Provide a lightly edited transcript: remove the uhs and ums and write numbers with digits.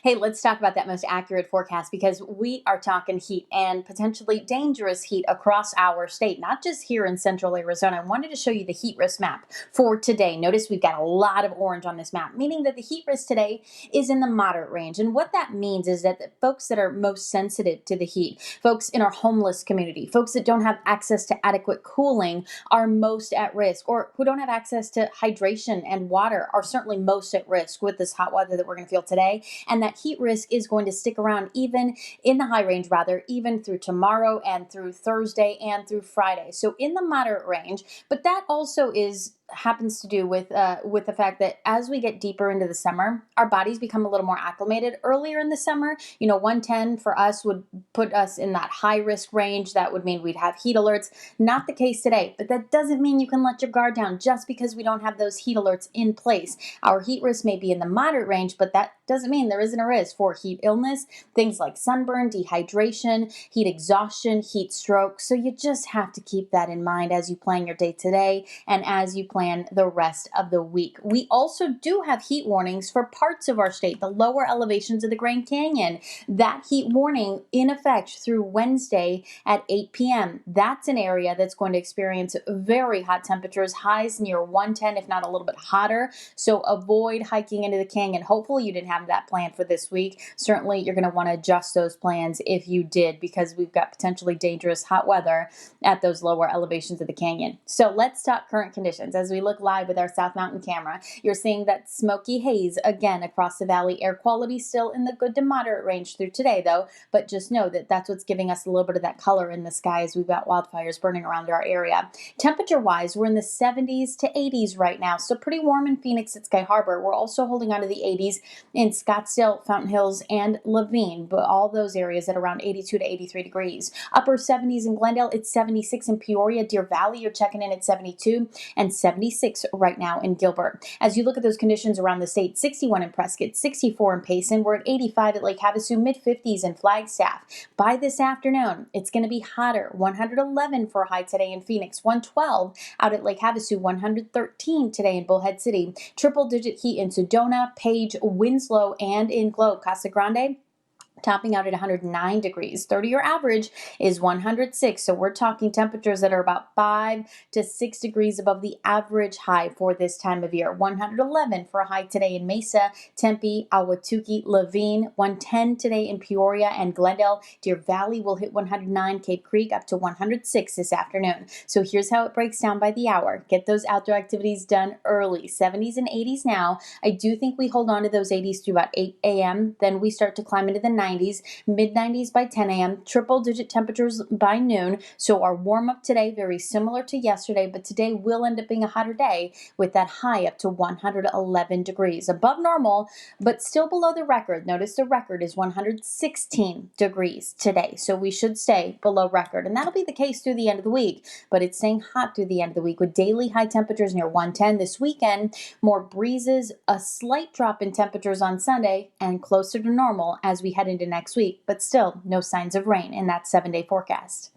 Hey, let's talk about that most accurate forecast because we are talking heat and potentially dangerous heat across our state, not just here in central Arizona. I wanted to show you the heat risk map for today. Notice we've got a lot of orange on this map, meaning that the heat risk today is in the moderate range. And what that means is that the folks that are most sensitive to the heat, folks in our homeless community, folks that don't have access to adequate cooling are most at risk, or who don't have access to hydration and water are certainly most at risk with this hot weather that we're going to feel today. And that heat risk is going to stick around even in the high range, rather, even through tomorrow and through Thursday and through Friday. So in the moderate range, but that also happens to do with the fact that as we get deeper into the summer, our bodies become a little more acclimated. Earlier in the summer, 110 for us would put us in that high risk range. That would mean we'd have heat alerts. Not the case today, but that doesn't mean you can let your guard down just because we don't have those heat alerts in place. Our heat risk may be in the moderate range, but that doesn't mean there isn't a risk for heat illness, things like sunburn, dehydration, heat exhaustion, heat stroke. So you just have to keep that in mind as you plan your day today and as you plan the rest of the week. We also do have heat warnings for parts of our state, the lower elevations of the Grand Canyon. That heat warning in effect through Wednesday at 8 p.m. That's an area that's going to experience very hot temperatures, highs near 110, if not a little bit hotter. So avoid hiking into the canyon. Hopefully you didn't have that plan for this week. Certainly you're going to want to adjust those plans if you did, because we've got potentially dangerous hot weather at those lower elevations of the canyon. So let's talk current conditions. As we look live with our South Mountain camera, you're seeing that smoky haze again across the valley. Air quality still in the good to moderate range through today though, but just know that that's what's giving us a little bit of that color in the sky as we've got wildfires burning around our area. Temperature wise, we're in the 70s to 80s right now, so pretty warm in Phoenix at Sky Harbor. We're also holding on to the 80s in Scottsdale, Fountain Hills, and Laveen, but all those areas at around 82 to 83 degrees. Upper 70s in Glendale, it's 76 in Peoria. Deer Valley, you're checking in at 72 and 76 right now in Gilbert. As you look at those conditions around the state, 61 in Prescott, 64 in Payson. We're at 85 at Lake Havasu, mid-50s in Flagstaff. By this afternoon, it's going to be hotter. 111 for a high today in Phoenix, 112 out at Lake Havasu, 113 today in Bullhead City. Triple-digit heat in Sedona, Page, Winslow, and in Globe. Casa Grande topping out at 109 degrees. 30-year average is 106. So we're talking temperatures that are about 5 to 6 degrees above the average high for this time of year. 111 for a high today in Mesa, Tempe, Ahwatukee, Laveen. 110 today in Peoria and Glendale. Deer Valley will hit 109, Cape Creek up to 106 this afternoon. So here's how it breaks down by the hour. Get those outdoor activities done early. 70s and 80s now. I do think we hold on to those 80s through about 8 a.m. Then we start to climb into the 90s, mid-90s by 10 a.m., triple-digit temperatures by noon. So our warm-up today, very similar to yesterday, but today will end up being a hotter day with that high up to 111 degrees. Above normal, but still below the record. Notice the record is 116 degrees today, so we should stay below record. And that'll be the case through the end of the week, but it's staying hot through the end of the week with daily high temperatures near 110 this weekend, more breezes, a slight drop in temperatures on Sunday, and closer to normal as we head into next week, but still no signs of rain in that 7-day forecast.